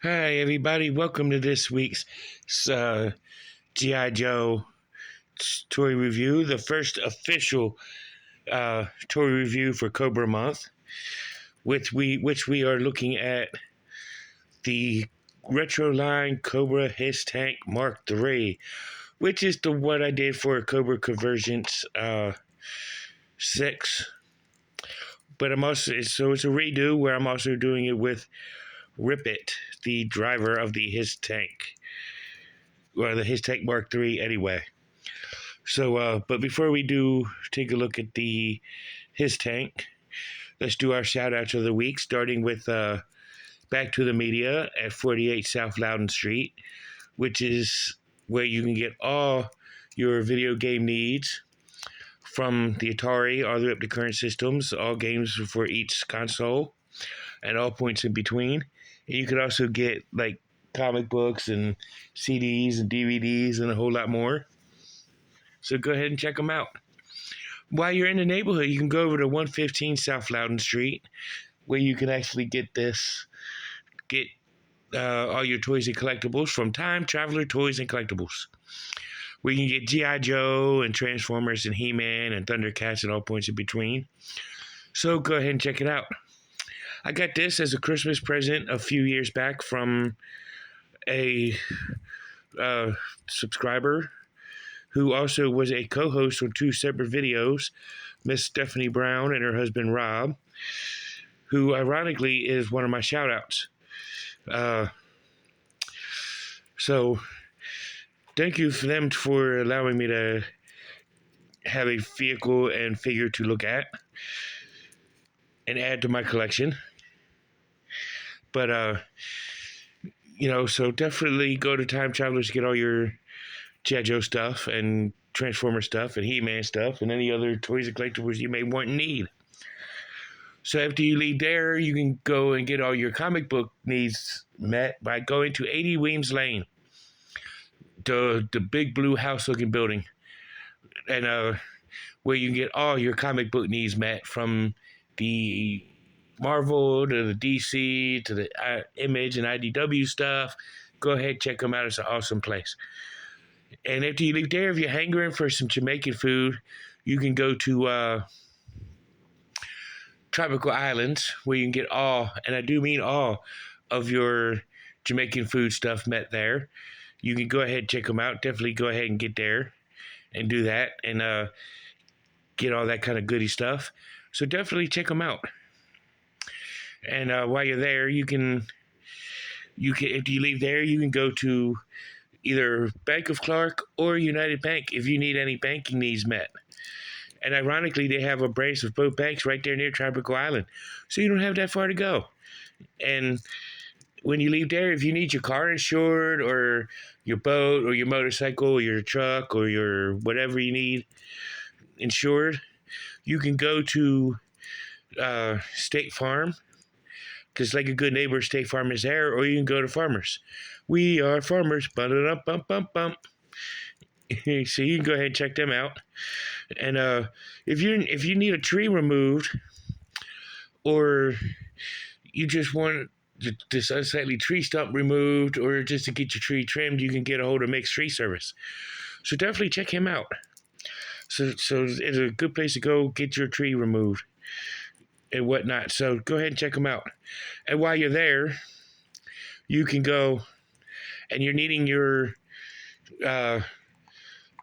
Hi, everybody. Welcome to this week's G.I. Joe toy review, the first official toy review for Cobra Month, which we are looking at the retro line Cobra HISS Tank Mark III, which is the what I did for Cobra Convergence 6. But it's a redo where I'm also doing it with Rip It, the driver of the HISS Tank. Well, the HISS Tank Mark III anyway. So, but before we do take a look at the HISS Tank, let's do our shout outs of the week, starting with Back to the Media at 48 South Loudon Street, which is where you can get all your video game needs from the Atari all the way up to current systems, all games for each console and all points in between. And you could also get like comic books and CDs and DVDs and a whole lot more. So go ahead and check them out. While you're in the neighborhood, you can go over to 115 South Loudon Street, where you can actually get all your toys and collectibles from Time Traveler Toys and Collectibles, where you can get G.I. Joe and Transformers and He-Man and Thundercats and all points in between. So go ahead and check it out. I got this as a Christmas present a few years back from a subscriber who also was a co-host on 2 separate videos, Miss Stephanie Brown and her husband Rob, who ironically is one of my shout-outs. So thank you for them for allowing me to have a vehicle and figure to look at and add to my collection. But, so definitely go to Time Travelers to get all your G.I. Joe stuff and Transformer stuff and He-Man stuff and any other toys and collectibles you may want and need. So after you leave there, you can go and get all your comic book needs met by going to 80 Weems Lane, the big blue house-looking building, and where you can get all your comic book needs met, from the Marvel to the DC to the Image and IDW stuff. Go ahead, check them out. It's an awesome place. And after you leave there, if you're hungering for some Jamaican food, you can go to Tropical Islands, where you can get all, and I do mean all, of your Jamaican food stuff met there. You can go ahead and check them out. Definitely go ahead and get there and do that and get all that kind of goody stuff. So definitely check them out. And while you're there, you can if you leave there, you can go to either Bank of Clark or United Bank if you need any banking needs met. And ironically, they have a branch of both banks right there near Tropical Island, so you don't have that far to go. And when you leave there, if you need your car insured or your boat or your motorcycle or your truck or your whatever you need insured, you can go to State Farm, because like a good neighbor, State Farm is there, or you can go to Farmers. We are Farmers. Bump. So you can go ahead and check them out. And if you need a tree removed, or you just want this unsightly tree stump removed, or just to get your tree trimmed, you can get a hold of Mixed Tree Service. So definitely check him out. So it's a good place to go get your tree removed and whatnot. So go ahead and check them out. And while you're there, you can go, and you're needing your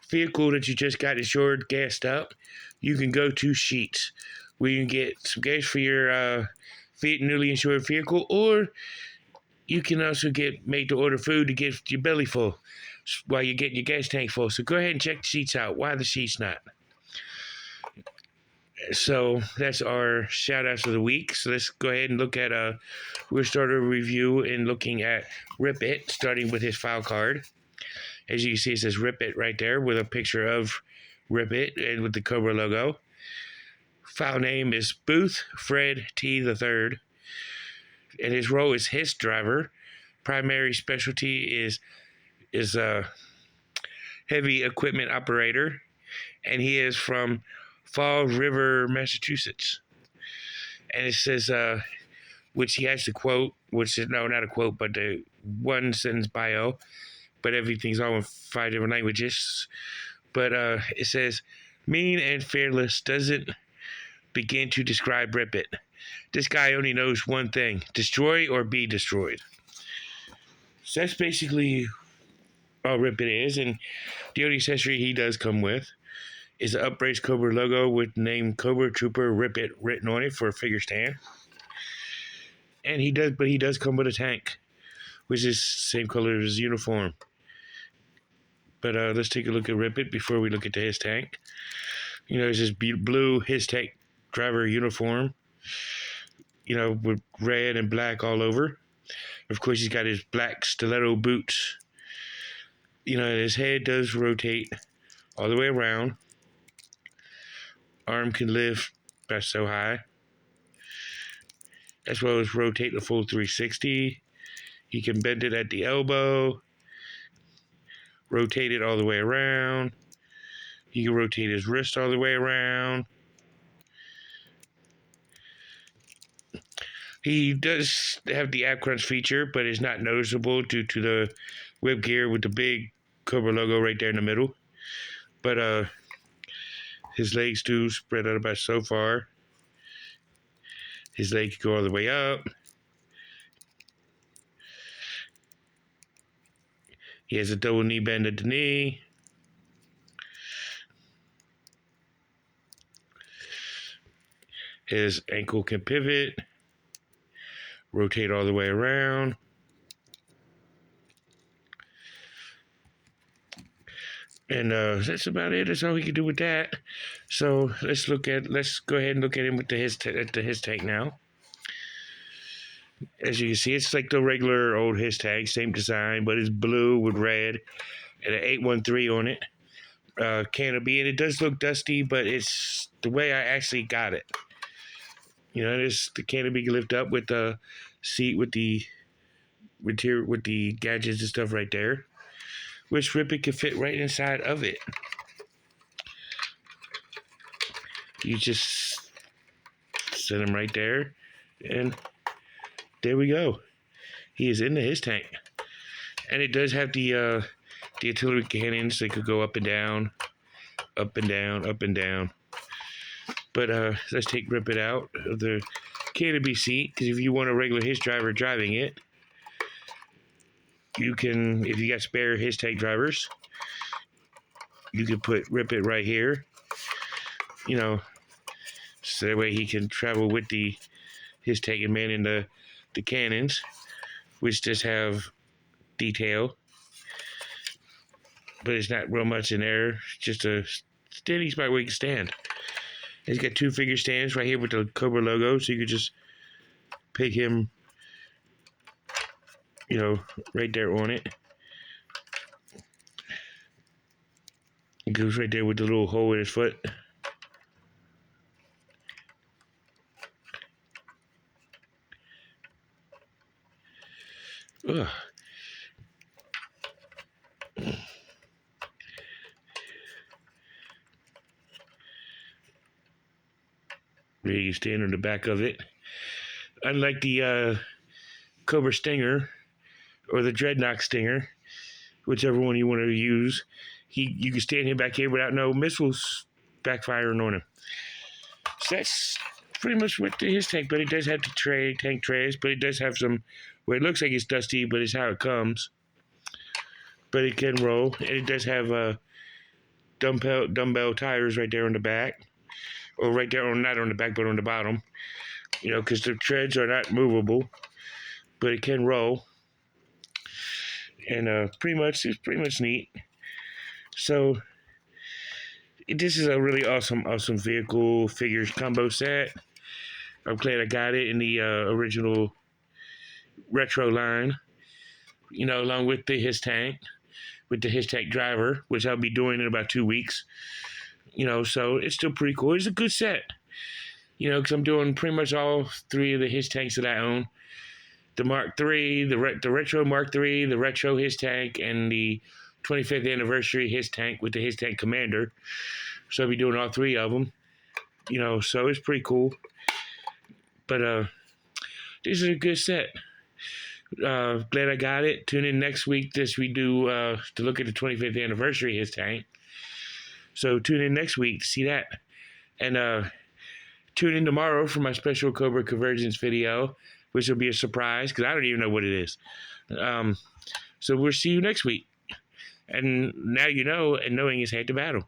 vehicle that you just got insured, gassed up, you can go to Sheets, where you can get some gas for your newly insured vehicle, or you can also get made to order food to get your belly full while you're getting your gas tank full. So go ahead and check the Sheets out. Why the Sheets not? So that's our shout outs of the week. So let's go ahead and look at we'll start a review in looking at Rip It, starting with his file card. As you can see, it says Rip It right there with a picture of Rip It and with the Cobra logo. File name is Booth Fred T. III. And his role is HISS driver. Primary specialty is heavy equipment operator. And he is from Fall River, Massachusetts. And it says which he has the quote, which is, no, not a quote, but the one sentence bio, but everything's all in 5 different languages. But it says, mean and fearless doesn't begin to describe Rip It. This guy only knows one thing: destroy or be destroyed. So that's basically all Rip It is. And the only accessory he does come with is the upraised Cobra logo with the name Cobra Trooper Rip It written on it for a figure stand. And he does come with a tank, which is the same color as his uniform. But let's take a look at Rip It before we look at his tank. It's this blue HISS tank driver uniform, with red and black all over. Of course, he's got his black stiletto boots. His head does rotate all the way around. Arm can lift about so high, as well as rotate the full 360. He can bend it at the elbow, rotate it all the way around. He can rotate his wrist all the way around. He does have the ab crunch feature, but it's not noticeable due to the whip gear with the big Cobra logo right there in the middle. But his legs do spread out about so far. His legs go all the way up. He has a double knee bend at the knee. His ankle can pivot, rotate all the way around. And that's about it. That's all we can do with that. So let's go ahead and look at him with the HISS tank now. As you can see, it's like the regular old HISS tank, same design, but it's blue with red and an 813 on it. Canopy, and it does look dusty, but it's the way I actually got it. The canopy can lift up with the seat with the material, with the gadgets and stuff right there, which Rip It can fit right inside of it. You just set him right there, and there we go. He is in the HISS tank, and it does have the artillery cannons that could go up and down, up and down, up and down. But let's take Rip It out of the canopy seat, because if you want a regular HISS driver driving it, you can, if you got spare HISS tank drivers, you can put Rip It right here, so that way he can travel with the HISS tank and man in the cannons, which does have detail, but it's not real much in there. It's just a standing spot where you can stand. He's got 2 figure stands right here with the Cobra logo, so you could just pick him, right there on it. It goes right there with the little hole in his foot. Ugh. There you stand on the back of it. Unlike the Cobra Stinger or the Dreadnought Stinger, whichever one you want to use, you can stand him back here without no missiles backfiring on him. So that's pretty much what the HISS tank, but it does have the tank trays, but it does have some where it looks like it's dusty, but it's how it comes. But it can roll, and it does have dumbbell tires right there on the back, or right there not on the back, but on the bottom. Because the treads are not movable, but it can roll. And it's pretty much neat. So this is a really awesome vehicle figures combo set. I'm glad I got it in the original retro line, along with the HISS tank, with the HISS tank driver, which I'll be doing in about 2 weeks. So it's still pretty cool. It's a good set, because I'm doing pretty much all 3 of the HISS tanks that I own. The Mark III, the retro Mark III, the retro HISS tank, and the 25th anniversary HISS tank with the HISS tank commander. So I'll be doing all 3 of them, so it's pretty cool. But this is a good set. Glad I got it. Tune in next week as we do to look at the 25th anniversary of his tank. So tune in next week to see that. And tune in tomorrow for my special Cobra Convergence video, which will be a surprise because I don't even know what it is. So we'll see you next week. And now you know, and knowing is half the battle.